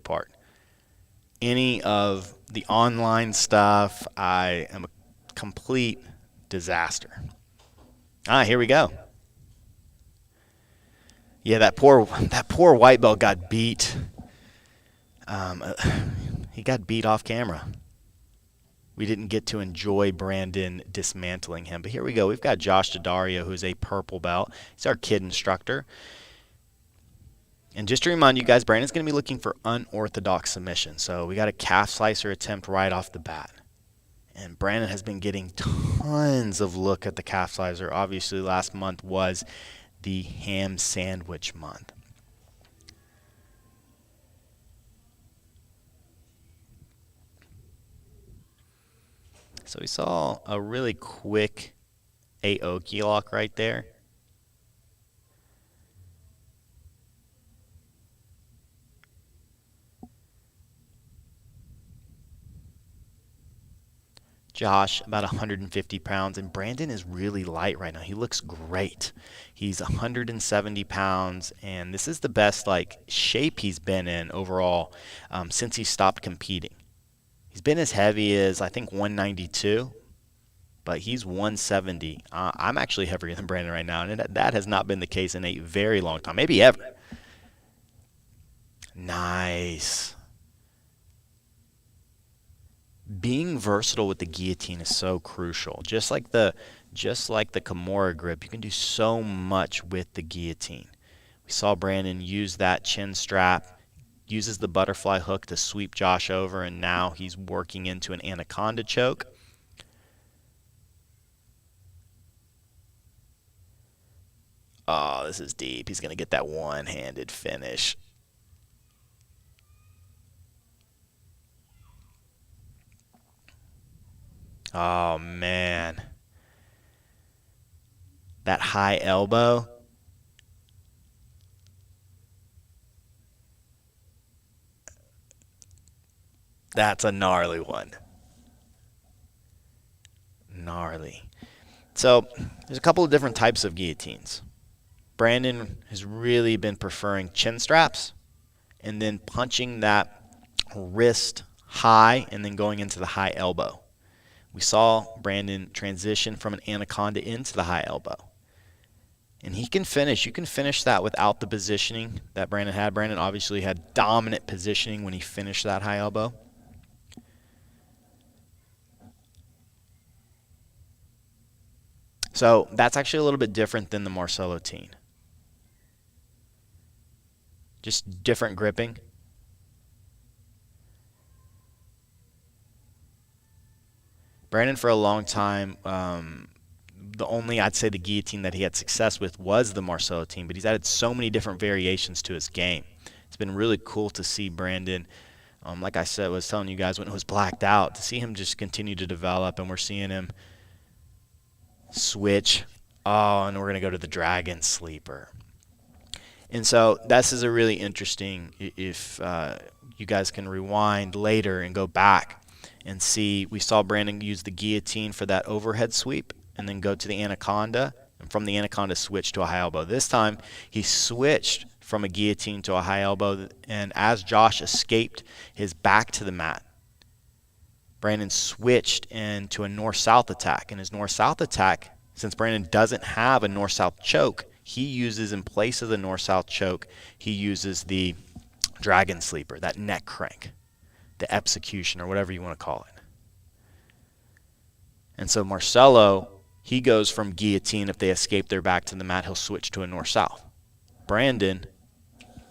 part. Any of the online stuff, I am a complete disaster. Here we go. Yeah, that poor white belt got beat. He got beat off camera. We didn't get to enjoy Brandon dismantling him. But here we go. We've got Josh Daddario, who's a purple belt. He's our kid instructor. And just to remind you guys, Brandon's going to be looking for unorthodox submission. So we got a calf slicer attempt right off the bat. And Brandon has been getting tons of look at the calf slicer. Obviously, last month was the ham sandwich month. So we saw a really quick Aoki lock right there. Josh, about 150 pounds, and Brandon is really light right now. He looks great. He's 170 pounds, and this is the best shape he's been in overall since he stopped competing. He's been as heavy as, I think, 192, but he's 170. I'm actually heavier than Brandon right now, and that has not been the case in a very long time, maybe ever. Nice. Being versatile with the guillotine is so crucial. Just like the Kimura grip, you can do so much with the guillotine. We saw Brandon use that chin strap, uses the butterfly hook to sweep Josh over, and now he's working into an anaconda choke. Oh, this is deep. He's going to get that one-handed finish. Oh, man. That high elbow. That's a gnarly one. Gnarly. So there's a couple of different types of guillotines. Brandon has really been preferring chin straps and then punching that wrist high and then going into the high elbow. We saw Brandon transition from an anaconda into the high elbow. And he can finish. You can finish that without the positioning that Brandon had. Brandon obviously had dominant positioning when he finished that high elbow. So that's actually a little bit different than the Marcelo teen. Just different gripping. Brandon, for a long time, the only, I'd say, the guillotine that he had success with was the Marcelo teen, but he's added so many different variations to his game. It's been really cool to see Brandon, like I said, was telling you guys when it was blacked out, to see him just continue to develop, and we're seeing him switch. Oh, and we're going to go to the dragon sleeper. And so this is a really interesting, if you guys can rewind later and go back and see, we saw Brandon use the guillotine for that overhead sweep and then go to the anaconda, and from the anaconda switch to a high elbow. This time he switched from a guillotine to a high elbow, and as Josh escaped his back to the mat, Brandon switched into a north-south attack. And his north-south attack, since Brandon doesn't have a north-south choke, he uses, in place of the north-south choke, he uses the dragon sleeper, that neck crank, the execution, or whatever you want to call it. And so Marcelo, he goes from guillotine. If they escape their back to the mat, he'll switch to a north-south. Brandon,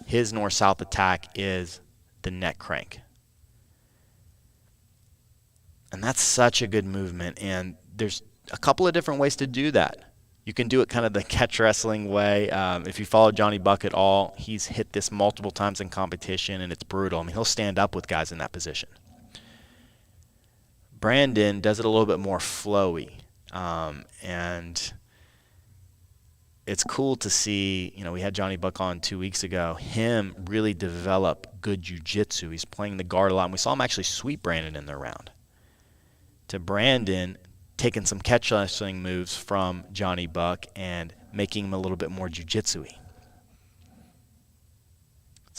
his north-south attack is the neck crank. And that's such a good movement, and there's a couple of different ways to do that. You can do it kind of the catch wrestling way. If you follow Johnny Buck at all, he's hit this multiple times in competition, and it's brutal. I mean, he'll stand up with guys in that position. Brandon does it a little bit more flowy, and it's cool to see. We had Johnny Buck on 2 weeks ago, him really develop good jiu-jitsu. He's playing the guard a lot, and we saw him actually sweep Brandon in their round. To Brandon taking some catch wrestling moves from Johnny Buck and making him a little bit more jiu-jitsu-y.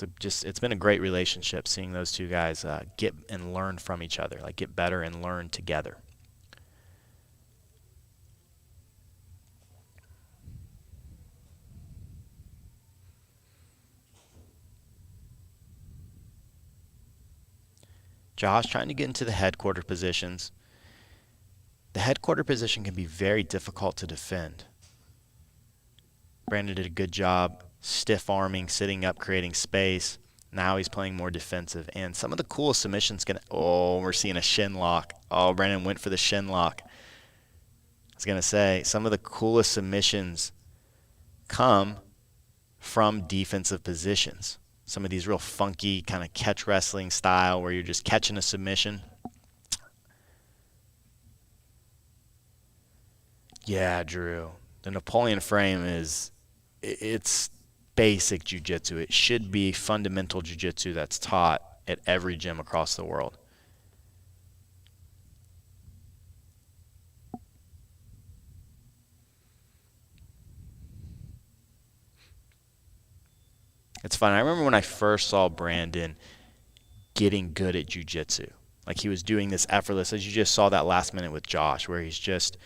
It's been a great relationship seeing those two guys get and learn from each other, like get better and learn together. Josh trying to get into the headquarter positions. The headquarter position can be very difficult to defend. Brandon did a good job stiff arming, sitting up, creating space. Now he's playing more defensive. And some of the coolest submissions we're seeing a shin lock. Oh, Brandon went for the shin lock. I was going to say, some of the coolest submissions come from defensive positions. Some of these real funky kind of catch wrestling style where you're just catching a submission. Yeah, Drew. The Napoleon frame it's basic jiu-jitsu. It should be fundamental jiu-jitsu that's taught at every gym across the world. It's fun. I remember when I first saw Brandon getting good at jiu-jitsu. Like he was doing this effortless, as you just saw that last minute with Josh, where he's just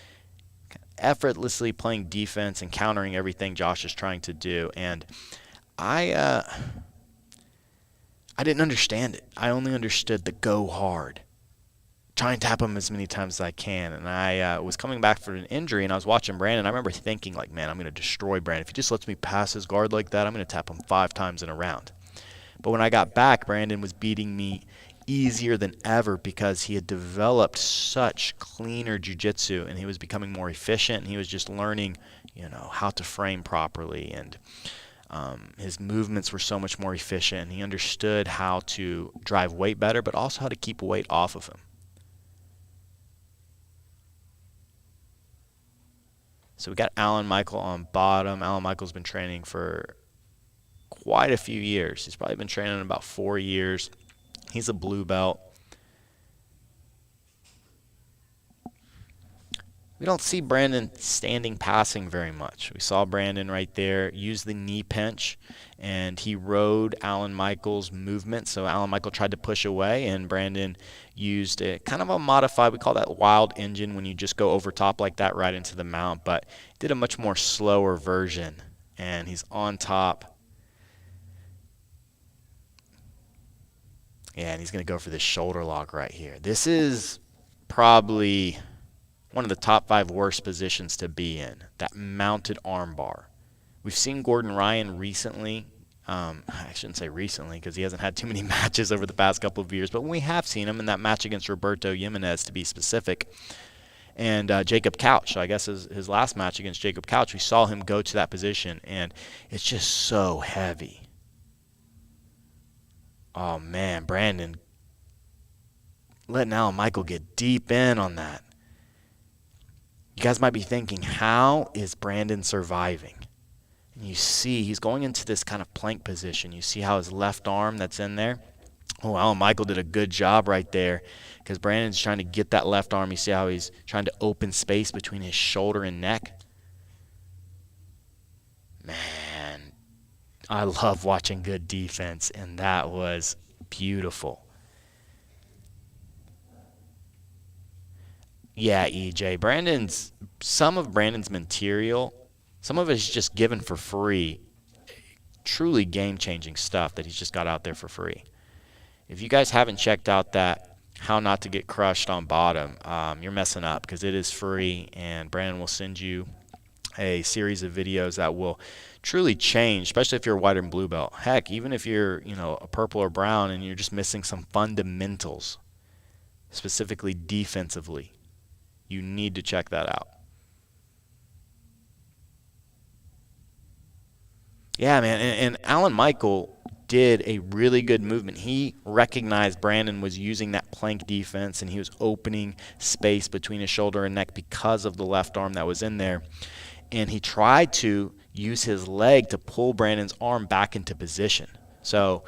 effortlessly playing defense and countering everything Josh is trying to do. And I didn't understand it. I only understood the go hard. Try and tap him as many times as I can. And I was coming back from an injury, and I was watching Brandon. I remember thinking, like, man, I'm going to destroy Brandon. If he just lets me pass his guard like that, I'm going to tap him 5 times in a round. But when I got back, Brandon was beating me easier than ever because he had developed such cleaner jiu-jitsu, and he was becoming more efficient, and he was just learning, how to frame properly, and his movements were so much more efficient, and he understood how to drive weight better, but also how to keep weight off of him. So we got Alan Michael on bottom. Alan Michael's been training for quite a few years. He's probably been training about 4 years. He's a blue belt. We don't see Brandon standing passing very much. We saw Brandon right there use the knee pinch, and he rode Alan Michael's movement. So Alan Michael tried to push away, and Brandon used a kind of a modified, we call that wild engine, when you just go over top like that right into the mount, but did a much more slower version, and he's on top. Yeah, and he's going to go for this shoulder lock right here. This is probably one of the top 5 worst positions to be in, that mounted arm bar. We've seen Gordon Ryan recently. I shouldn't say recently because he hasn't had too many matches over the past couple of years, but we have seen him in that match against Roberto Jimenez, to be specific. And Jacob Couch, I guess his last match against Jacob Couch, we saw him go to that position, and it's just so heavy. Oh, man, Brandon letting Alan Michael get deep in on that. You guys might be thinking, how is Brandon surviving? And you see he's going into this kind of plank position. You see how his left arm that's in there. Oh, Alan Michael did a good job right there because Brandon's trying to get that left arm. You see how he's trying to open space between his shoulder and neck. Man, I love watching good defense, and that was beautiful. Yeah, EJ. Some of Brandon's material, some of it is just given for free. Truly game-changing stuff that he's just got out there for free. If you guys haven't checked out that How Not to Get Crushed on bottom, you're messing up because it is free, and Brandon will send you a series of videos that will truly change, especially if you're a white and blue belt. Heck, even if you're, a purple or brown and you're just missing some fundamentals, specifically defensively. You need to check that out. Yeah, man, and Alan Michael did a really good movement. He recognized Brandon was using that plank defense, and he was opening space between his shoulder and neck because of the left arm that was in there. And he tried to use his leg to pull Brandon's arm back into position. So,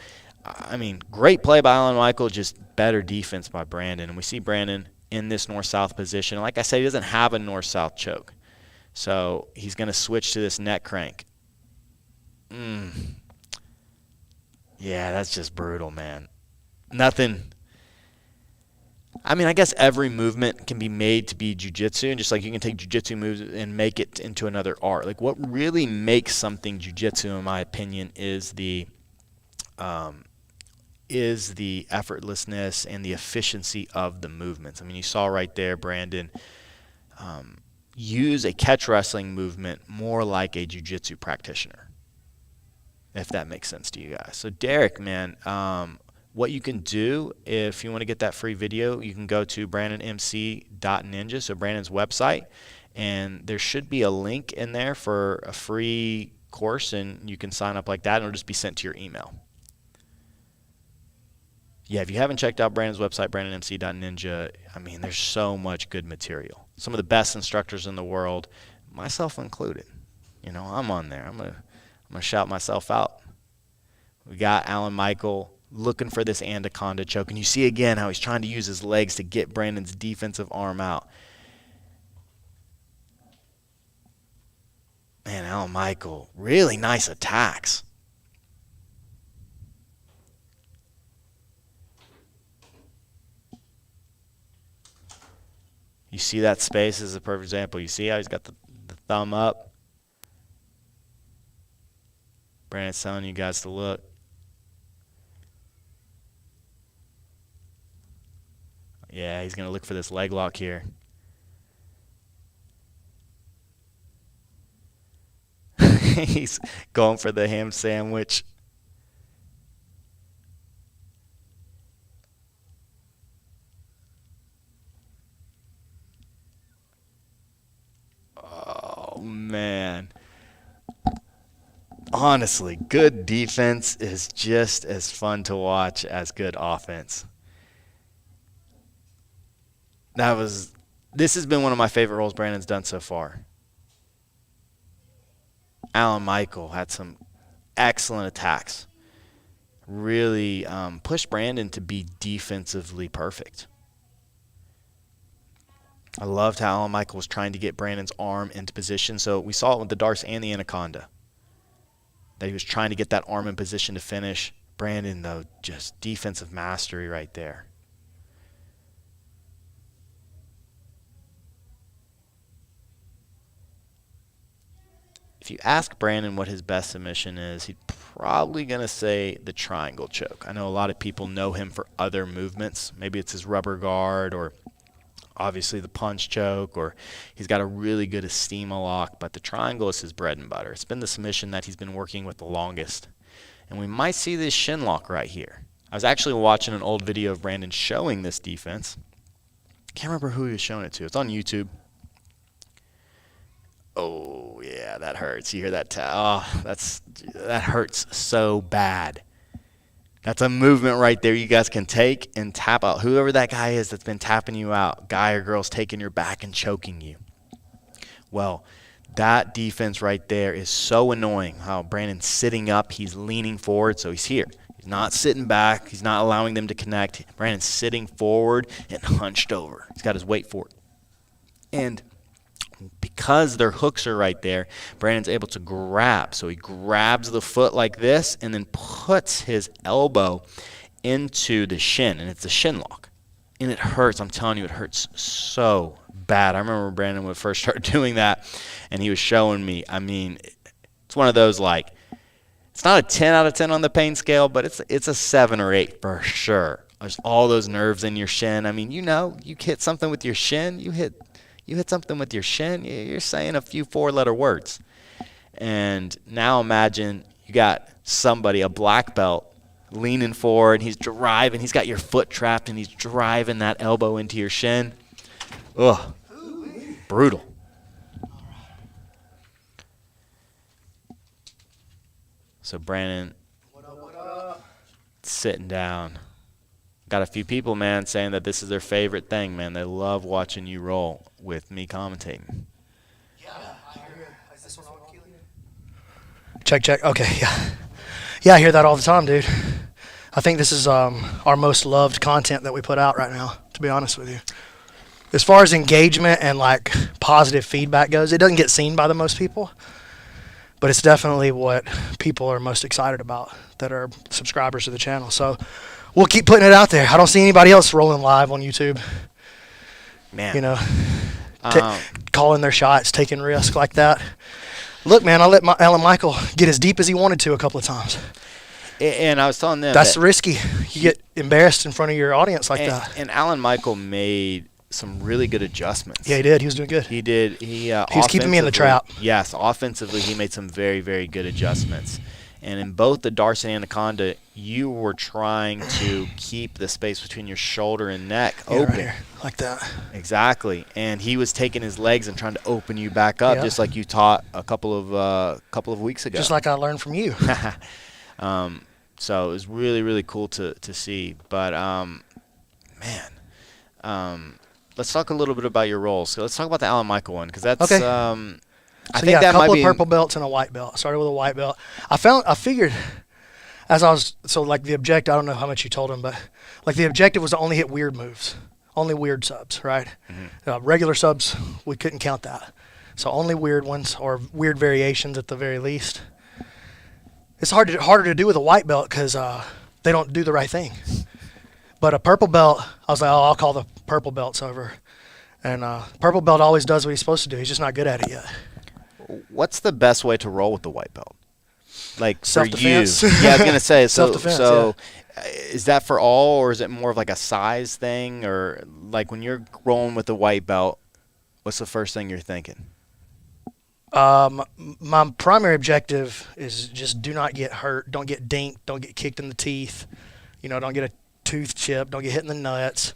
great play by Alan Michael, just better defense by Brandon. And we see Brandon in this north-south position. Like I said, he doesn't have a north-south choke. So he's going to switch to this neck crank. Yeah, that's just brutal, man. Nothing. I mean, I guess every movement can be made to be jiu-jitsu, and just like you can take jiu-jitsu moves and make it into another art. Like what really makes something jiu-jitsu, in my opinion, is the effortlessness and the efficiency of the movements. I mean, you saw right there, Brandon, use a catch wrestling movement more like a jiu-jitsu practitioner, if that makes sense to you guys. So Derek, man, what you can do if you want to get that free video, you can go to brandonmc.ninja, so Brandon's website, and there should be a link in there for a free course, and you can sign up like that, and it'll just be sent to your email. Yeah, if you haven't checked out Brandon's website, brandonmc.ninja, I mean, there's so much good material. Some of the best instructors in the world, myself included. You know, I'm on there. I'm gonna shout myself out. We got Alan Michael looking for this anaconda choke, and you see again how he's trying to use his legs to get Brandon's defensive arm out. Man, Alan Michael, really nice attacks. You see that space is a perfect example. You see how he's got the thumb up? Brandon's telling you guys to look. Yeah, he's going to look for this leg lock here. He's going for the ham sandwich. Oh, man. Honestly, good defense is just as fun to watch as good offense. This has been one of my favorite roles Brandon's done so far. Alan Michael had some excellent attacks. Really pushed Brandon to be defensively perfect. I loved how Alan Michael was trying to get Brandon's arm into position. So we saw it with the Darce and the Anaconda, that he was trying to get that arm in position to finish. Brandon, though, just defensive mastery right there. If you ask Brandon what his best submission is, he's probably going to say the triangle choke. I know a lot of people know him for other movements. Maybe it's his rubber guard, or obviously the punch choke, or he's got a really good estima lock, but the triangle is his bread and butter. It's been the submission that he's been working with the longest. And we might see this shin lock right here. I was actually watching an old video of Brandon showing this defense. Can't remember who he was showing it to. It's on YouTube. Oh, yeah, that hurts. You hear that? That hurts so bad. That's a movement right there you guys can take and tap out. Whoever that guy is that's been tapping you out, guy or girl's taking your back and choking you. Well, that defense right there is so annoying. How Brandon's sitting up, he's leaning forward, so he's here. He's not sitting back. He's not allowing them to connect. Brandon's sitting forward and hunched over. He's got his weight forward. And because their hooks are right there, Brandon's able to grab. So he grabs the foot like this and then puts his elbow into the shin, and it's a shin lock. And it hurts. I'm telling you, it hurts so bad. I remember Brandon would first start doing that, and he was showing me. I mean, it's one of those, like, it's not a 10 out of 10 on the pain scale, but it's a 7 or 8 for sure. There's all those nerves in your shin. I mean, you hit something with your shin, you hit something with your shin, you're saying a few 4-letter words. And now imagine you got somebody, a black belt, leaning forward, he's driving, he's got your foot trapped, and he's driving that elbow into your shin. Ugh, brutal. So Brandon, sitting down. Got a few people, man, saying that this is their favorite thing, man. They love watching you roll with me commentating. Yeah, I hear it. Is this one on, Keely? Check. Okay, yeah. Yeah, I hear that all the time, dude. I think this is our most loved content that we put out right now, to be honest with you. As far as engagement and, like, positive feedback goes, it doesn't get seen by the most people. but it's definitely what people are most excited about that are subscribers to the channel. So we'll keep putting it out there. I don't see anybody else rolling live on YouTube. Man. You know, calling their shots, taking risks like that. Look, man, I let Alan Michael get as deep as he wanted to a couple of times. And I was telling them that's risky. You get embarrassed in front of your audience like that. And Alan Michael made some really good adjustments. Yeah, he did. He was doing good. He did. He was keeping me in the trap. Yes, offensively, he made some very, very good adjustments. And in both the Darce and Anaconda, you were trying to keep the space between your shoulder and neck open. Right here, like that. Exactly. And he was taking his legs and trying to open you back up, just like you taught a couple of weeks ago. Just like I learned from you. So it was really, really cool to see. But, let's talk a little bit about your roles. So let's talk about the Alan Michael one, because that's okay. I think that a couple might be of purple belts and a white belt. I started with a white belt. I figured as I was, like the objective, I don't know how much you told him, but like the objective was to only hit weird moves, only weird subs, right? Mm-hmm. Regular subs, we couldn't count that. So only weird ones or weird variations at the very least. It's harder to do with a white belt because they don't do the right thing. But a purple belt, I was like, oh, I'll call the purple belts over. And purple belt always does what he's supposed to do. He's just not good at it yet. What's the best way to roll with the white belt? Like for you? Self-defense. Yeah, I was going to say. Self-defense, So is that for all, or is it more of like a size thing? Or like when you're rolling with the white belt, what's the first thing you're thinking? My primary objective is just do not get hurt. Don't get dinked. Don't get kicked in the teeth. Don't get a tooth chipped. Don't get hit in the nuts.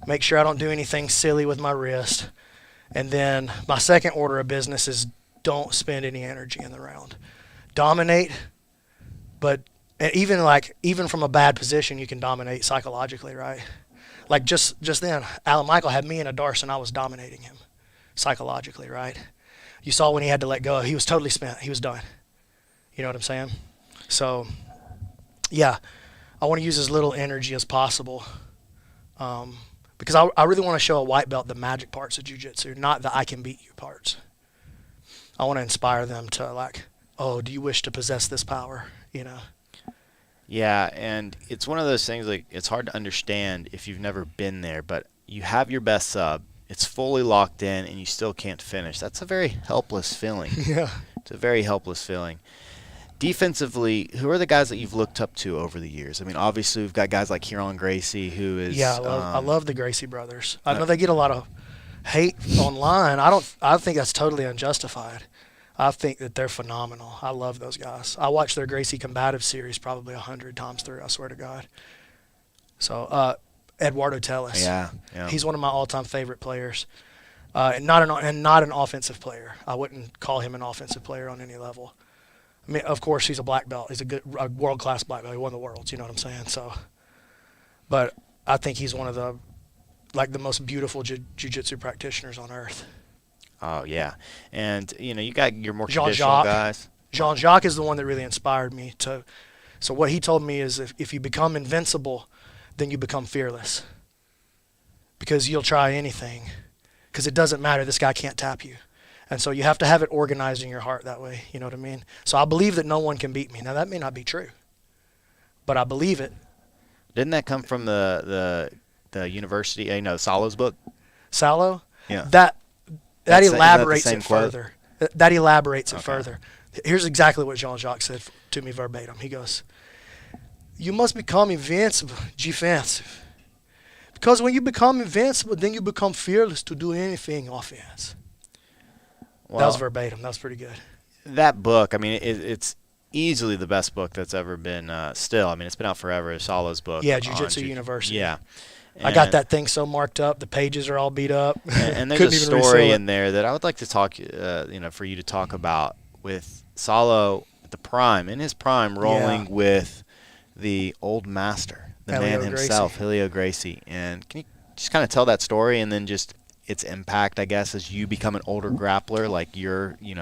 Make sure I don't do anything silly with my wrist. And then my second order of business is don't spend any energy in the round. Dominate, but even from a bad position, you can dominate psychologically, right? Like just then, Alan Michael had me in a Darce and I was dominating him psychologically, right? You saw when he had to let go, he was totally spent. He was done. You know what I'm saying? So, yeah, I want to use as little energy as possible. Because I really want to show a white belt the magic parts of jiu-jitsu, not the I can beat you parts. I want to inspire them to like, oh, do you wish to possess this power? Yeah, and it's one of those things, like, it's hard to understand if you've never been there, but you have your best sub, it's fully locked in, and you still can't finish. That's a very helpless feeling. Yeah. It's a very helpless feeling. Defensively, who are the guys that you've looked up to over the years? I mean, obviously, we've got guys like Huron Gracie, who is... Yeah, I love the Gracie brothers. I know they get a lot of hate online. I think that's totally unjustified. I think that they're phenomenal. I love those guys. I watched their Gracie Combative series probably 100 times through, I swear to God. So, Eduardo Telles. Yeah. He's one of my all-time favorite players. And not an offensive player. I wouldn't call him an offensive player on any level. I mean, of course, he's a black belt. He's a world-class black belt. He won the worlds, you know what I'm saying? So, but I think he's one of the most beautiful jiu-jitsu practitioners on earth. Oh, yeah. And, you got your more traditional guys. Jean-Jacques is the one that really inspired me to. So what he told me is if you become invincible, then you become fearless. Because you'll try anything. Because it doesn't matter. This guy can't tap you. And so you have to have it organized in your heart that way. You know what I mean? So I believe that no one can beat me. Now, that may not be true. But I believe it. Didn't that come from the university, Salo's book? Salo? Yeah. That elaborates it further. That elaborates it further. Here's exactly what Jean-Jacques said to me verbatim. He goes, you must become invincible, defensive. Because when you become invincible, then you become fearless to do anything offense. Well, that was verbatim. That was pretty good. That book, I mean, it's easily the best book that's ever been still. I mean, it's been out forever. Salo's book. Yeah, Jiu-Jitsu University. Yeah. I got that thing so marked up. The pages are all beat up. And there's a story in there that I would like to talk, for you to talk about with Salo at the prime, in his prime, rolling with the old master, the Helio man himself, Helio Gracie. And can you just kind of tell that story and then just its impact, I guess, as you become an older grappler, like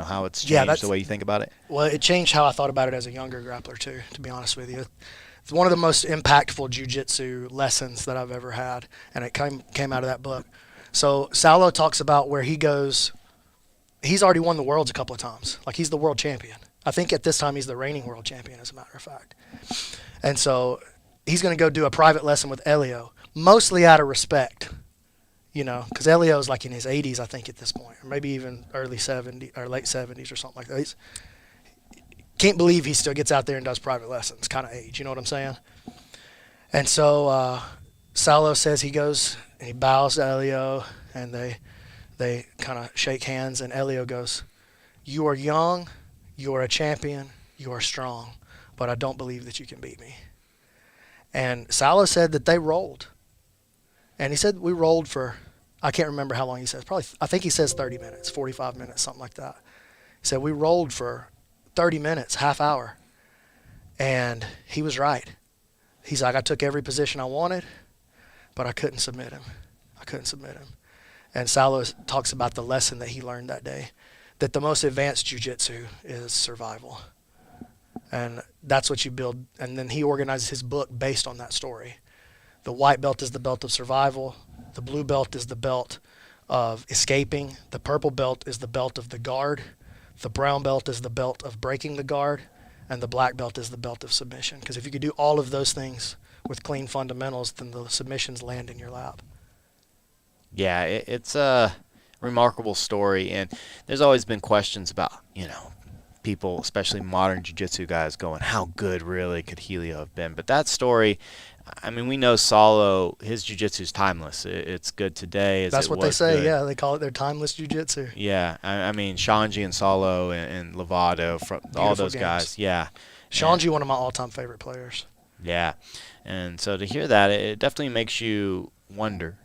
how it's changed the way you think about it? Well, it changed how I thought about it as a younger grappler, too, to be honest with you. It's one of the most impactful jiu-jitsu lessons that I've ever had, and it came out of that book. So Salo talks about where he goes. He's already won the worlds a couple of times. Like, he's the world champion. I think at this time he's the reigning world champion, as a matter of fact. And so he's going to go do a private lesson with Elio, mostly out of respect, because Elio's like in his 80s, I think, at this point, or maybe even early 70s or late 70s or something like that. Can't believe he still gets out there and does private lessons, kind of age, you know what I'm saying? And so Salo says he goes and he bows to Elio, and they kind of shake hands, and Elio goes, "You are young, you are a champion, you are strong, but I don't believe that you can beat me." And Salo said that they rolled. And he said we rolled for, I can't remember how long he says, I think he says 30 minutes, 45 minutes, something like that. He said we rolled for 30 minutes, half hour. And he was right. He's like, I took every position I wanted, but I couldn't submit him. And Salo talks about the lesson that he learned that day, that the most advanced jiu-jitsu is survival. And that's what you build. And then he organizes his book based on that story. The white belt is the belt of survival. The blue belt is the belt of escaping. The purple belt is the belt of the guard. The brown belt is the belt of breaking the guard. And the black belt is the belt of submission. Because if you could do all of those things with clean fundamentals, then the submissions land in your lap. Yeah, it's a remarkable story. And there's always been questions about, people, especially modern jiu-jitsu guys, going, how good really could Helio have been? But that story, I mean, we know Salo, his jiu-jitsu is timeless. It's good today. That's what they say, yeah. They call it their timeless jiu-jitsu. Yeah, I mean, Shanji and Salo and Lovato, all those games. Guys, yeah. Shanji, one of my all-time favorite players. Yeah, and so to hear that, it definitely makes you wonder,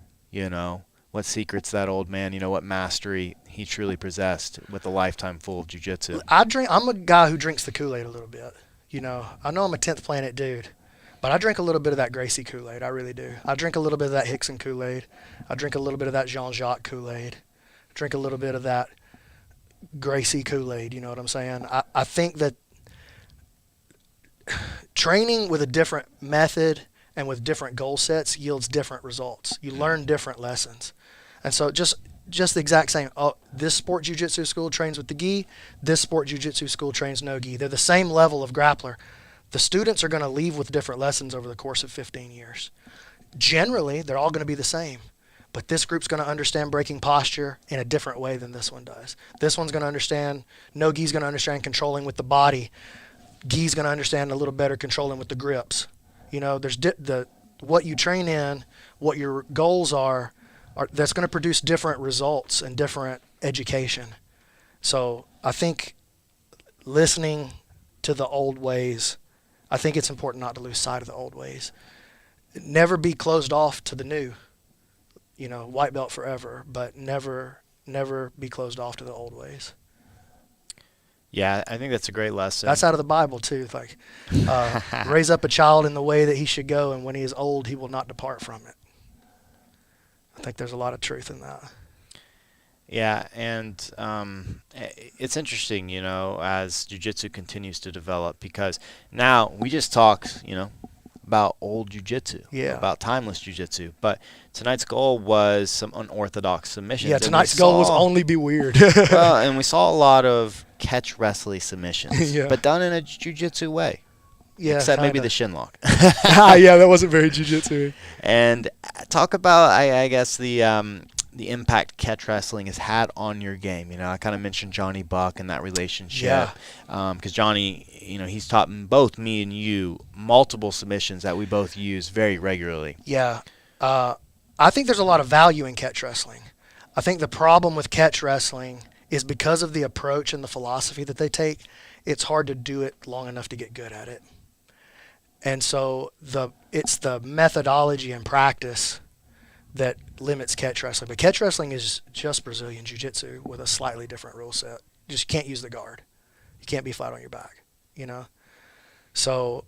what secrets that old man, what mastery he truly possessed with a lifetime full of jiu-jitsu. I'm a guy who drinks the Kool-Aid a little bit. I know I'm a 10th planet dude, but I drink a little bit of that Gracie Kool-Aid. I really do. I drink a little bit of that Hickson Kool-Aid. I drink a little bit of that Jean-Jacques Kool-Aid. I drink a little bit of that Gracie Kool-Aid, you know what I'm saying? I think that training with a different method and with different goal sets yields different results. You learn different lessons. And so just the exact same. Oh, this sport jiu-jitsu school trains with the gi. This sport jiu-jitsu school trains no gi. They're the same level of grappler. The students are going to leave with different lessons over the course of 15 years. Generally, they're all going to be the same. But this group's going to understand breaking posture in a different way than this one does. This one's going to understand, no gi's going to understand controlling with the body. Gi's going to understand a little better controlling with the grips. There's what you train in, what your goals are that's going to produce different results and different education. So I think listening to the old ways, I think it's important not to lose sight of the old ways. Never be closed off to the new. White belt forever, but never be closed off to the old ways. Yeah, I think that's a great lesson. That's out of the Bible too. It's like, raise up a child in the way that he should go, and when he is old, he will not depart from it. I think there's a lot of truth in that. Yeah, and it's interesting, as jiu-jitsu continues to develop, because now we just talked, about old jiu-jitsu, about timeless jiu-jitsu, but tonight's goal was some unorthodox submissions. Yeah, tonight's goal was only be weird. Well, and we saw a lot of catch wrestling submissions, but done in a jiu-jitsu way. Yeah, except maybe the shin lock. Yeah, that wasn't very jiu-jitsu. And talk about, I guess, the impact catch wrestling has had on your game. I kind of mentioned Johnny Buck and that relationship. Because Johnny, he's taught both me and you multiple submissions that we both use very regularly. Yeah. I think there's a lot of value in catch wrestling. I think the problem with catch wrestling is because of the approach and the philosophy that they take, it's hard to do it long enough to get good at it. And so it's the methodology and practice that limits catch wrestling. But catch wrestling is just Brazilian jiu-jitsu with a slightly different rule set. You just can't use the guard. You can't be flat on your back, So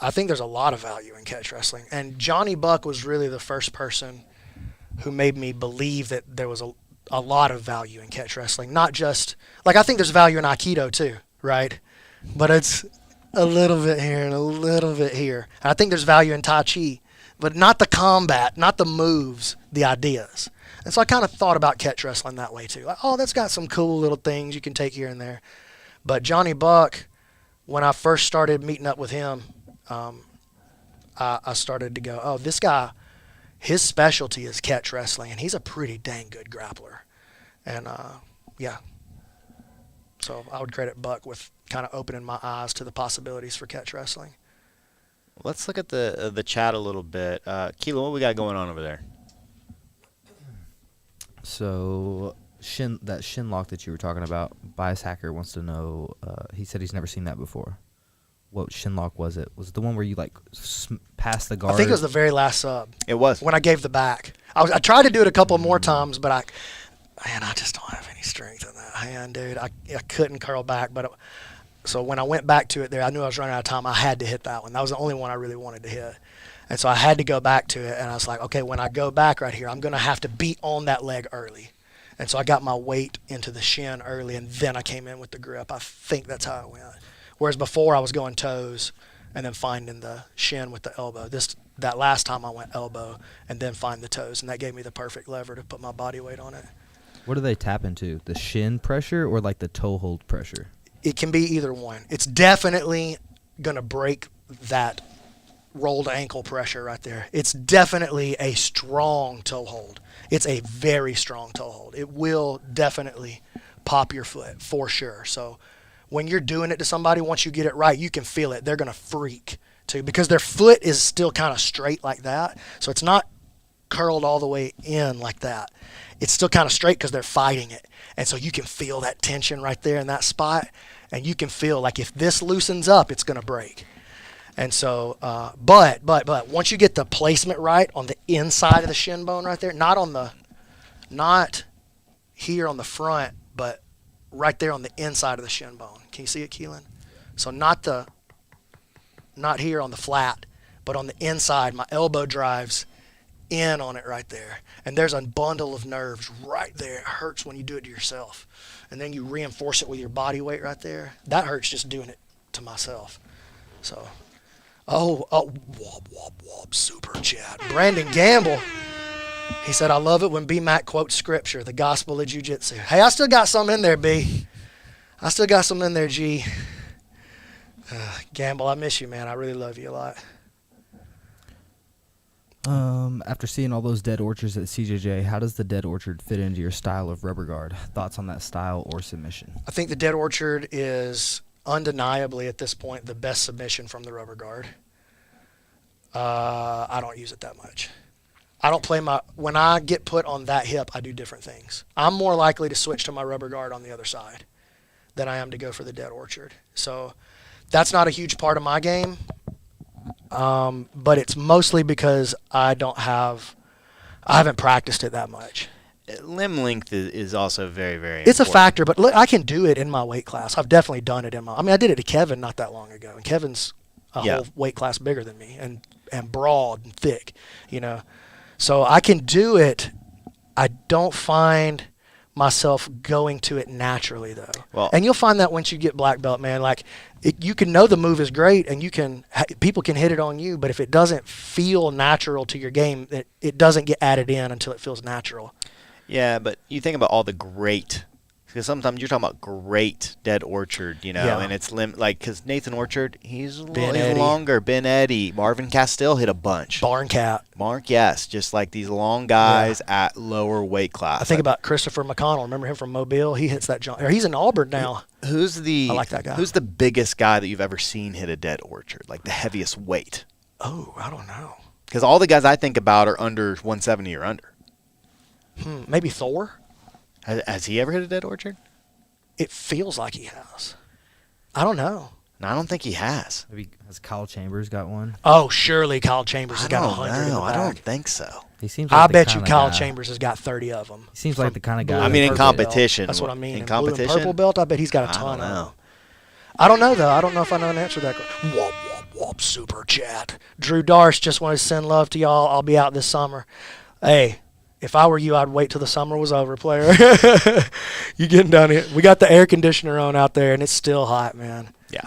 I think there's a lot of value in catch wrestling. And Johnny Buck was really the first person who made me believe that there was a lot of value in catch wrestling. Not just, I think there's value in Aikido too, right? But it's a little bit here and a little bit here. And I think there's value in Tai Chi, but not the combat, not the moves, the ideas. And so I kind of thought about catch wrestling that way too. That's got some cool little things you can take here and there. But Johnny Buck, when I first started meeting up with him, I started to go, oh, this guy, his specialty is catch wrestling, and he's a pretty dang good grappler. And, yeah. So I would credit Buck with kind of opening my eyes to the possibilities for catch wrestling. Let's look at the chat a little bit. Keelan, what we got going on over there? So that shin lock that you were talking about, Bias Hacker wants to know, he said he's never seen that before. What shin lock was it? Was it the one where you like passed the guard? I think it was the very last sub. It was. When I gave the back. I tried to do it a couple more times, but I just don't have any strength in that hand, dude. I couldn't curl back. So when I went back to it there, I knew I was running out of time. I had to hit that one. That was the only one I really wanted to hit. And so I had to go back to it, and I was like, okay, when I go back right here, I'm going to have to beat on that leg early. And so I got my weight into the shin early, and then I came in with the grip. I think that's how it went. Whereas before I was going toes and then finding the shin with the elbow. That last time I went elbow and then find the toes, and that gave me the perfect lever to put my body weight on it. What do they tap into? The shin pressure or like the toe hold pressure? It can be either one. It's definitely going to break that rolled ankle pressure right there. It's definitely a strong toe hold. It's a very strong toe hold. It will definitely pop your foot for sure. So when you're doing it to somebody, once you get it right, you can feel it. They're going to freak too because their foot is still kind of straight like that. So it's not curled all the way in like that. It's still kind of straight because they're fighting it. And so you can feel that tension right there in that spot. And you can feel like if this loosens up, it's going to break. And so, but once you get the placement right on the inside of the shin bone right there, not here on the front, but right there on the inside of the shin bone. Can you see it, Keelan? So not here on the flat, but on the inside, my elbow drives in on it right there. And there's a bundle of nerves right there. It hurts when you do it to yourself. And then you reinforce it with your body weight right there. That hurts just doing it to myself. So, wop, super chat. Brandon Gamble, he said, I love it when B-Mac quotes scripture, the gospel of jiu-jitsu. Hey, I still got some in there, B. I still got some in there, G. Gamble, I miss you, man. I really love you a lot. After seeing all those dead orchards at CJJ, how does the dead orchard fit into your style of rubber guard? Thoughts on that style or submission? I think the dead orchard is undeniably at this point the best submission from the rubber guard. I don't use it that much. I don't play when I get put on that hip, I do different things. I'm more likely to switch to my rubber guard on the other side than I am to go for the dead orchard. So that's not a huge part of my game. But it's mostly because I haven't practiced it that much. Limb length is also very, very It's important. a factor, but look, I can do it in my weight class. I've definitely done it I did it to Kevin not that long ago, and Kevin's a whole weight class bigger than me and broad and thick, So I can do it. I don't find myself going to it naturally though. Well, and you'll find that once you get black belt, man, you can know the move is great and people can hit it on you, but if it doesn't feel natural to your game, it doesn't get added in until it feels natural. Yeah, but you think about all the great, because sometimes you're talking about great dead orchard, and it's because Nathan Orchard, he's longer. Ben Eddy, Marvin Castile hit a bunch. Barn Cat. Mark, yes, just like these long guys at lower weight class. I think about Christopher McConnell. Remember him from Mobile? He hits that jump. He's in Auburn now. I like that guy. Who's the biggest guy that you've ever seen hit a dead orchard, like the heaviest weight? Oh, I don't know. Because all the guys I think about are under 170 or under. Maybe Thor? Has he ever hit a dead orchard? It feels like he has. I don't know. No, I don't think he has. Maybe has Kyle Chambers got one? Oh, surely Kyle Chambers has got 100 in the back. I don't think so. He seems like I bet you Kyle Chambers has got 30 of them. He seems like the kind of guy. I mean, in competition. That's what I mean. In competition? Blue and purple belt, I bet he's got a ton of them. I don't know, though. I don't know if I know an answer to that. Wop, super chat. Drew Darce just wanted to send love to y'all. I'll be out this summer. Hey, if I were you, I'd wait till the summer was over, player. You getting down here. We got the air conditioner on out there, and it's still hot, man. Yeah.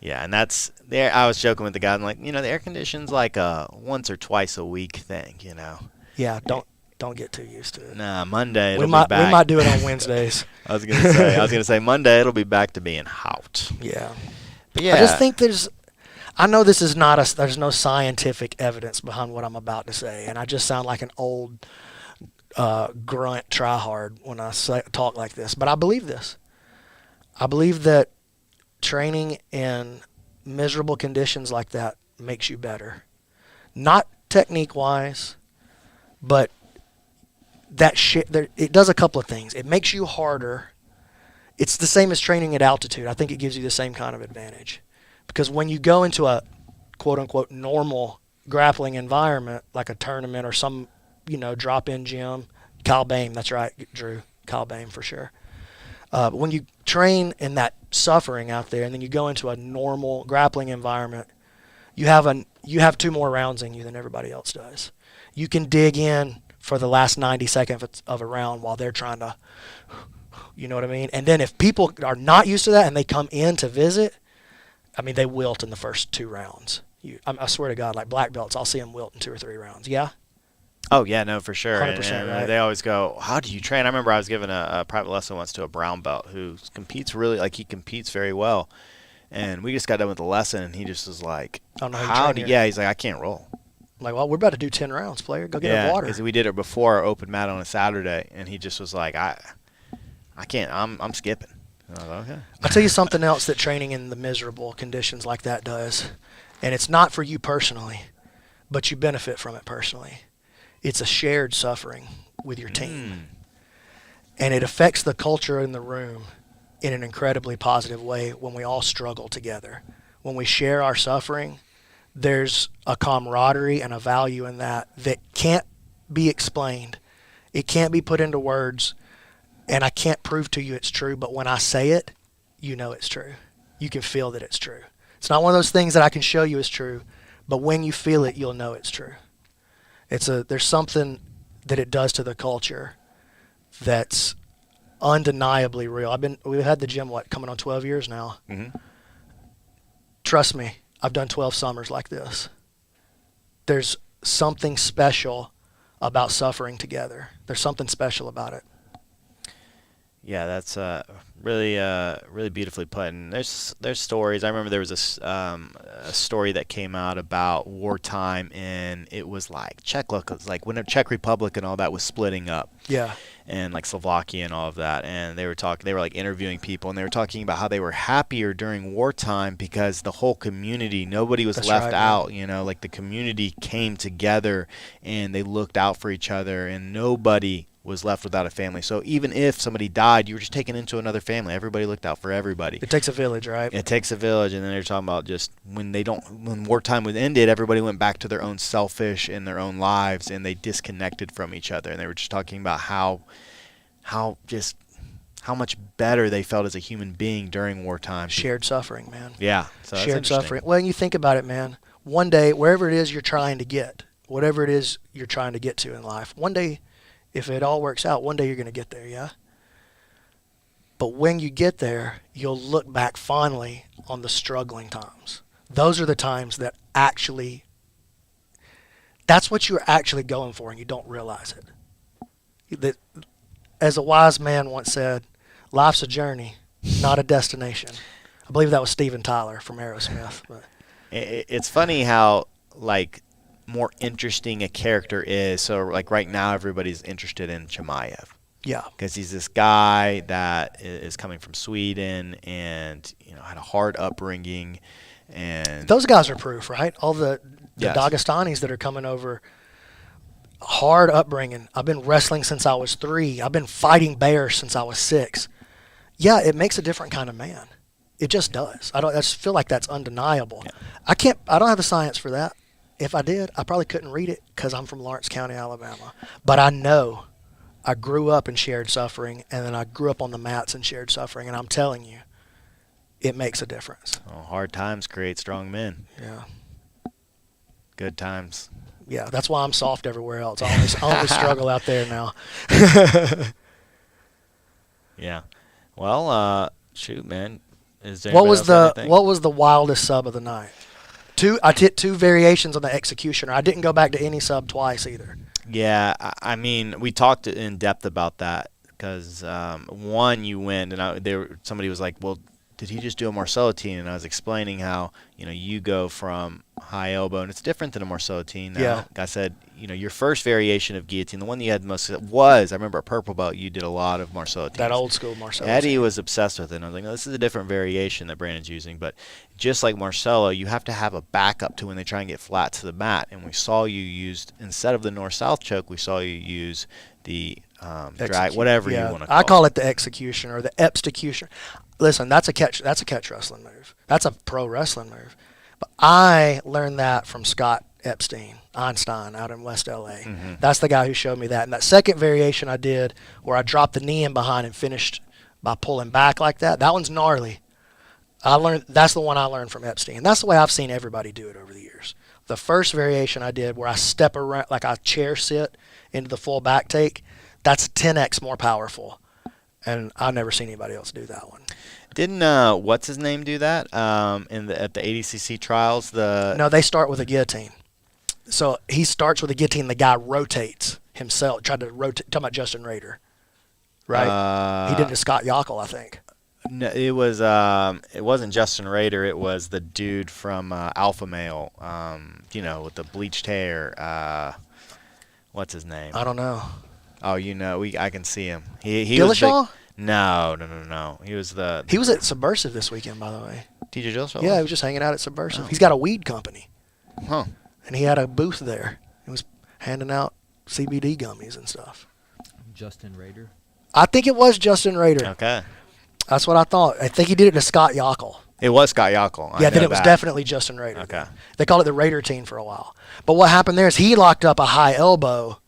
Yeah, and that's there. I was joking with the guy. I'm like, the air conditioning's like a once or twice a week thing, Yeah, don't. Don't get too used to it. Nah, Monday it'll We might be back. we might do it on Wednesdays. I was gonna say Monday it'll be back to being hot. Yeah. But yeah, I just think I know this is there's no scientific evidence behind what I'm about to say, and I just sound like an old grunt tryhard when I talk like this. But I believe this. I believe that training in miserable conditions like that makes you better. Not technique-wise, but it does a couple of things. It makes you harder. It's the same as training at altitude. I think it gives you the same kind of advantage. Because when you go into a quote-unquote normal grappling environment, like a tournament or some, drop-in gym, Kyle Bain, that's right, Drew, Kyle Bain for sure. But when you train in that suffering out there and then you go into a normal grappling environment, you have 2 more rounds in you than everybody else does. You can dig in for the last 90 seconds of a round while they're trying to, you know what I mean? And then if people are not used to that and they come in to visit, they wilt in the first 2 rounds. I swear to God, like black belts, I'll see them wilt in 2 or 3 rounds. Yeah? Oh, yeah, no, for sure. 100%, and right? They always go, how do you train? I remember I was giving a private lesson once to a brown belt who competes he competes very well. And we just got done with the lesson, and he just was like, I don't know how you train here. Yeah, he's like, I can't roll. I'm like, well, we're about to do 10 rounds, player. Go get a water. Yeah, we did it before our open mat on a Saturday, and he just was like, I can't, I'm skipping. And I was like, okay. I'll tell you something else that training in the miserable conditions like that does. And it's not for you personally, but you benefit from it personally. It's a shared suffering with your team. And it affects the culture in the room in an incredibly positive way when we all struggle together. When we share our suffering, there's a camaraderie and a value in that can't be explained. It can't be put into words, and I can't prove to you it's true, but when I say it, you know it's true. You can feel that it's true. It's not one of those things that I can show you is true, but when you feel it, you'll know it's true. There's something that it does to the culture that's undeniably real. We've had the gym, coming on 12 years now. Mm-hmm. Trust me, I've done 12 summers like this. There's something special about suffering together. There's something special about it. Yeah, that's really beautifully put. And there's stories. I remember there was a story that came out about wartime, and it was like when the Czech Republic and all that was splitting up. Yeah. And like Slovakia and all of that, and they were like interviewing people, and they were talking about how they were happier during wartime because the whole community, nobody was left out. Like the community came together and they looked out for each other, and nobody was left without a family. So even if somebody died, you were just taken into another family. Everybody looked out for everybody. It takes a village, right? It takes a village. And then they're talking about just when wartime was ended, everybody went back to their own selfish and their own lives, and they disconnected from each other. And they were just talking about how much better they felt as a human being during wartime. Shared suffering, man. Yeah. So shared suffering. Well, you think about it, man. One day, wherever it is you're trying to get, whatever it is you're trying to get to in life, one day, if it all works out, one day you're going to get there, yeah? But when you get there, you'll look back fondly on the struggling times. Those are the times that that's what you're actually going for, and you don't realize it. As a wise man once said, life's a journey, not a destination. I believe that was Steven Tyler from Aerosmith. But it's funny how, more interesting a character is. So, right now, everybody's interested in Chimaev. Yeah. Because he's this guy that is coming from Sweden and, had a hard upbringing. And those guys are proof, right? All the yes. Dagestanis that are coming over, hard upbringing. I've been wrestling since I was 3. I've been fighting bears since I was 6. Yeah, it makes a different kind of man. It just does. I just feel like that's undeniable. Yeah. I don't have the science for that. If I did, I probably couldn't read it because I'm from Lawrence County, Alabama. But I know I grew up in shared suffering, and then I grew up on the mats in shared suffering, and I'm telling you, it makes a difference. Oh, hard times create strong men. Yeah. Good times. Yeah, that's why I'm soft everywhere else. I only struggle out there now. Yeah. Well, shoot, man. What was the wildest sub of the night? I hit 2 variations on the executioner. I didn't go back to any sub twice either. Yeah, I mean, we talked in depth about that because one, you win, and somebody was like, "Well, did he just do a Marcellitine?" And I was explaining how you go from high elbow, and it's different than a Marcellitine. Now, Yeah. like I said, your first variation of guillotine, the one that you had most was, I remember at purple belt, you did a lot of Marcellitines. That old school Marcellitine. Eddie was obsessed with it. And I was like, no, this is a different variation that Brandon's using. But just like Marcelo, you have to have a backup to when they try and get flat to the mat. And we saw you used, instead of the north-south choke, we saw you use the drag, whatever you want to call it. I call it the execution or the epstecution. Listen, that's a catch wrestling move. That's a pro wrestling move. But I learned that from Scott Einstein out in West LA. Mm-hmm. That's the guy who showed me that. And that second variation I did where I dropped the knee in behind and finished by pulling back like that, that one's gnarly. That's the one I learned from Epstein. And that's the way I've seen everybody do it over the years. The first variation I did where I step around, like I chair sit into the full back take, that's 10x more powerful. And I've never seen anybody else do that one. Didn't what's his name do that at the ADCC trials? No, they start with a guillotine. So he starts with a guillotine. The guy rotates himself. Tried to rotate. Talking about Justin Rader, right? He did it to Scott Yockel, I think. No, it wasn't Justin Rader. It was the dude from Alpha Male. With the bleached hair. What's his name? I don't know. Oh, I can see him. He was Dillashaw? No. He was He was at Subversive this weekend, by the way. TJ Dillashaw? Yeah, he was just hanging out at Subversive. Oh. He's got a weed company. Huh. And he had a booth there. He was handing out CBD gummies and stuff. Justin Rader. I think it was Justin Rader. Okay. That's what I thought. I think he did it to Scott Yockel. It was Scott Yockel. Yeah, then it was definitely Justin Rader. Okay. They called it the Raider team for a while. But what happened there is he locked up a high elbow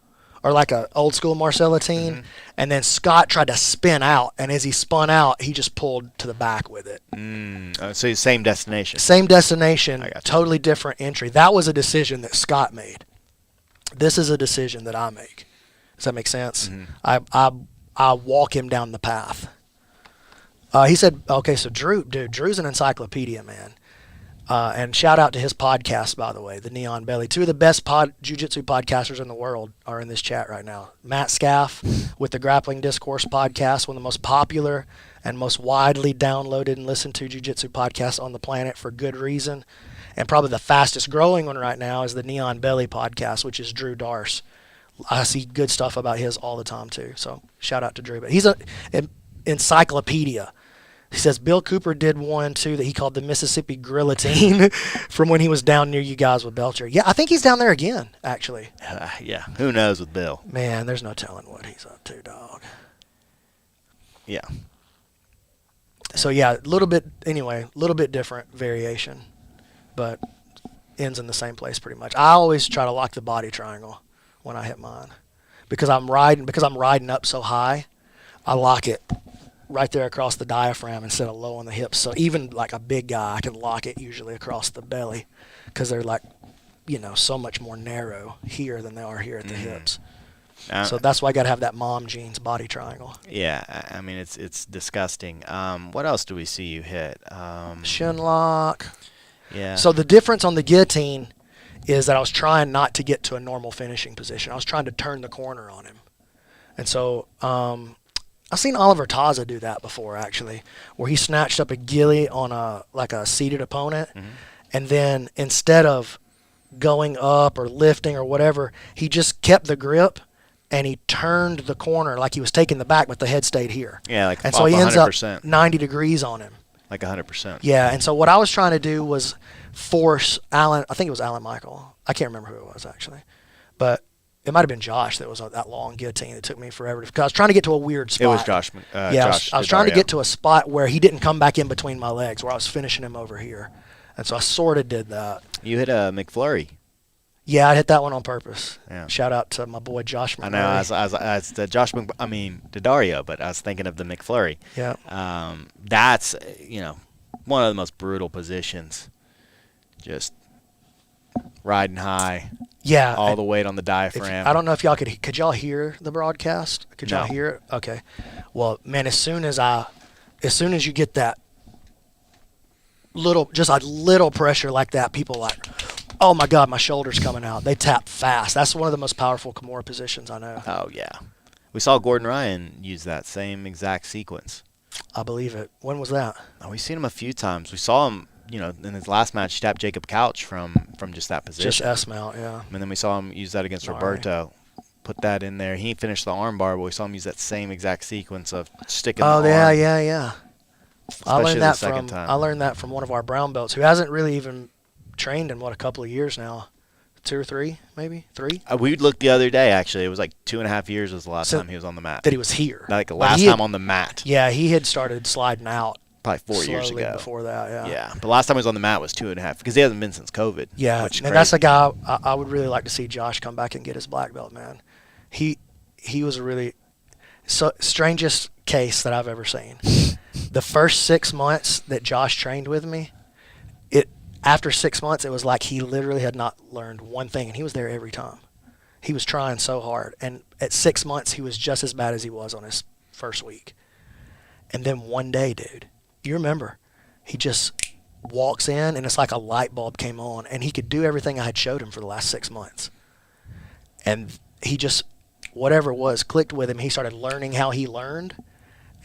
or like a old school Marcellitine, Mm-hmm. and then Scott tried to spin out, and as he spun out, he just pulled to the back with it. So same destination. Same destination, I got you. totally different entry. That was a decision that Scott made. This is a decision that I make. Does that make sense? Mm-hmm. I walk him down the path. He said, okay, so Drew's an encyclopedia, man. And shout out to his podcast, by the way, the Neon Belly. Two of the best jiu-jitsu podcasters in the world are in this chat right now. Matt Skaff with the Grappling Discourse podcast, one of the most popular and most widely downloaded and listened to jiu-jitsu podcasts on the planet for good reason. And probably the fastest growing one right now is the Neon Belly podcast, which is Drew Darce. I see good stuff about his all the time, too. So shout out to Drew. But he's an encyclopedia. He says Bill Cooper did one, too, that he called the Mississippi Guillotine from when he was down near you guys with Belcher. Yeah, I think he's down there again, actually. Yeah. Who knows with Bill? Man, there's no telling what he's up to, dog. Yeah. So, yeah, a little bit different variation, but ends in the same place pretty much. I always try to lock the body triangle when I hit mine. Because I'm riding up so high, I lock it right there across the diaphragm instead of low on the hips. So even like a big guy, I can lock it usually across the belly because they're like, so much more narrow here than they are here at the hips. So that's why I got to have that mom jeans body triangle. Yeah, I mean, it's disgusting. What else do we see you hit? Shin lock. Yeah. So the difference on the guillotine is that I was trying not to get to a normal finishing position. I was trying to turn the corner on him. And so I've seen Oliver Taza do that before, actually, where he snatched up a ghillie on a seated opponent, and then instead of going up or lifting or whatever, he just kept the grip and he turned the corner like he was taking the back, but the head stayed here. Yeah, like and so he ends 100%. up 90 degrees on him. Like 100%. Yeah, and so what I was trying to do was force Alan. I think it was Alan Michael. I can't remember who it was actually, but it might have been Josh that was that long guillotine that took me forever because I was trying to get to a weird spot. It was Josh. I was trying to get to a spot where he didn't come back in between my legs, where I was finishing him over here, and so I sort of did that. You hit a McFlurry. Yeah, I hit that one on purpose. Yeah. Shout out to my boy Josh McMurray. I know, as the to Dario, but I was thinking of the McFlurry. Yeah. That's one of the most brutal positions. Just riding high. Yeah. All the weight on the diaphragm. I don't know if y'all could y'all hear the broadcast? Could y'all No. hear it? Okay. Well, man, as soon as you get that just a little pressure like that, people like Oh my God, my shoulder's coming out. They tap fast. That's one of the most powerful Kimura positions I know. Oh, yeah. We saw Gordon Ryan use that same exact sequence. I believe it. When was that? Oh, we've seen him a few times. We saw him, in his last match, he tapped Jacob Couch from just that position. Just S-mount, yeah. And then we saw him use that against All right. Roberto. Put that in there. He finished the armbar, but we saw him use that same exact sequence of sticking the arm. Yeah. Especially the second time. I learned that from one of our brown belts who hasn't really even trained in, a couple of years now. 2 or 3, maybe? 3? We looked the other day, actually. It was like 2.5 years was the last time he was on the mat. That he was here. Like the last time on the mat. Yeah, he had started sliding out. Probably 4 years ago. Before that, yeah. Yeah, but last time he was on the mat was 2.5 because he hasn't been since COVID. Yeah, and that's a guy I would really like to see Josh come back and get his black belt, man. He was a really strangest case that I've ever seen. The first 6 months that Josh trained with me, after 6 months, it was like he literally had not learned one thing, and he was there every time. He was trying so hard, and at 6 months, he was just as bad as he was on his first week. And then one day, dude, you remember, he just walks in, and it's like a light bulb came on, and he could do everything I had showed him for the last 6 months. And he just, whatever it was, clicked with him. He started learning how he learned,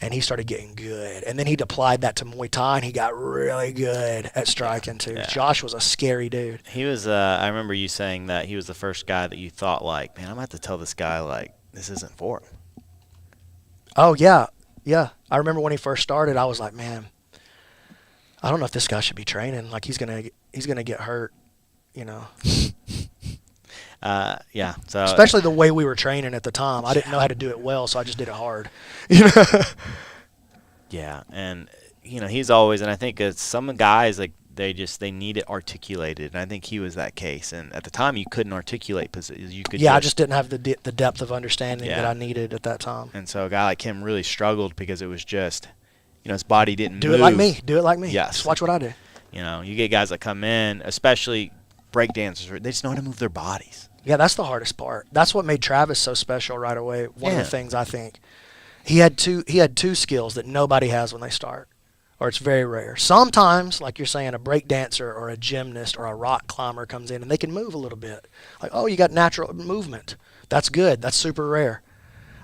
and he started getting good. And then he applied that to Muay Thai, and he got really good at striking, too. Yeah. Josh was a scary dude. He was, I remember you saying that he was the first guy that you thought, like, man, I'm going to have to tell this guy, like, this isn't for him. Oh, yeah. Yeah. I remember when he first started, I was like, man, I don't know if this guy should be training. Like, he's gonna get hurt, Yeah. So especially the way we were training at the time. I didn't know how to do it well, so I just did it hard. Yeah, and he's always, and I think it's some guys like they need it articulated, and I think he was that case. And at the time, you couldn't articulate positions. You could. Yeah, I just didn't have the depth of understanding that I needed at that time. And so a guy like him really struggled because it was just, his body didn't do move. Do it like me. Yes. Just watch what I do. You get guys that come in, especially breakdancers, they just know how to move their bodies. Yeah, that's the hardest part. That's what made Travis so special right away. One of the things I think he had two skills that nobody has when they start, or it's very rare. Sometimes, like you're saying, a break dancer or a gymnast or a rock climber comes in and they can move a little bit. Like, oh, you got natural movement. That's good. That's super rare.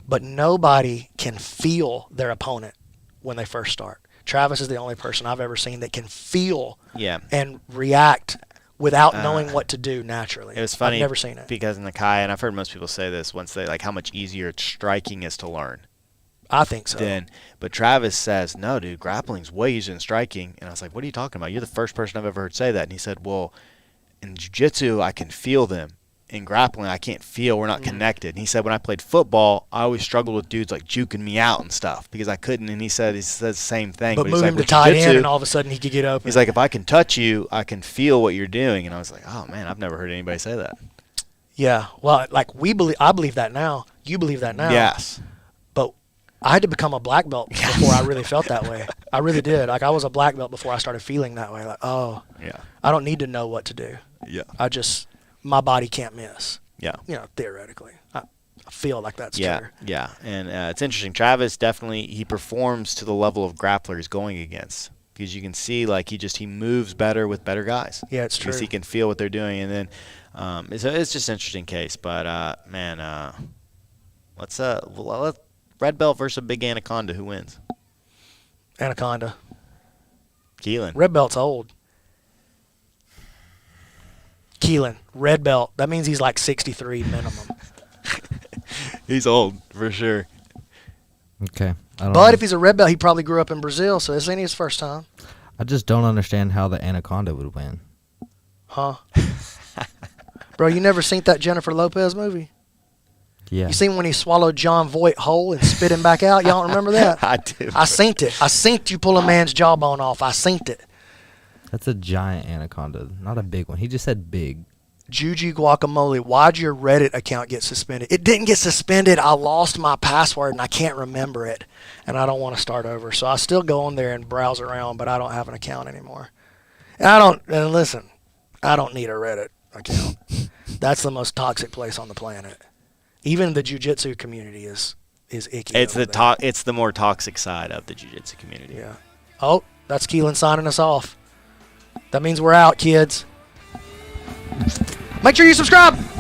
But nobody can feel their opponent when they first start. Travis is the only person I've ever seen that can feel and react without knowing what to do naturally. It was funny. I've never seen it. Because in the Kai, and I've heard most people say this once they like how much easier striking is to learn. I think so. But Travis says, no, dude, grappling's way easier than striking. And I was like, what are you talking about? You're the first person I've ever heard say that. And he said, well, in jiu-jitsu, I can feel them. In grappling, I can't feel. We're not connected. And he said, when I played football, I always struggled with dudes like juking me out and stuff because I couldn't. And he says the same thing. But move him to tight end, and all of a sudden he could get open. He's like, if I can touch you, I can feel what you're doing. And I was like, oh man, I've never heard anybody say that. Yeah, well, like I believe that now. You believe that now. Yes. But I had to become a black belt before I really felt that way. I really did. Like I was a black belt before I started feeling that way. Like, oh, yeah, I don't need to know what to do. Yeah. My body can't miss. Yeah. Theoretically. I feel like that's true. Yeah. And it's interesting. Travis definitely, he performs to the level of grappler he's going against because you can see like he moves better with better guys. Yeah, it's true. Because he can feel what they're doing. And then it's just an interesting case. But, let's red belt versus big anaconda. Who wins? Anaconda. Keelan. Red belt's old. Keelan, red belt. That means he's like 63 minimum. He's old, for sure. Okay. But if he's a red belt, he probably grew up in Brazil, so this ain't his first time. I just don't understand how the anaconda would win. Huh? Bro, you never seen that Jennifer Lopez movie? Yeah. You seen when he swallowed John Voight whole and spit him back out? Y'all don't remember that? I do. I seen it. I seen you pull a man's jawbone off. I seen it. That's a giant anaconda, not a big one. He just said big. Juji Guacamole, why'd your Reddit account get suspended? It didn't get suspended. I lost my password, and I can't remember it, and I don't want to start over. So I still go on there and browse around, but I don't have an account anymore. And listen, I don't need a Reddit account. That's the most toxic place on the planet. Even the jiu-jitsu community is icky. It's it's the more toxic side of the jiu-jitsu community. Yeah. Oh, that's Keelan signing us off. That means we're out, kids. Make sure you subscribe.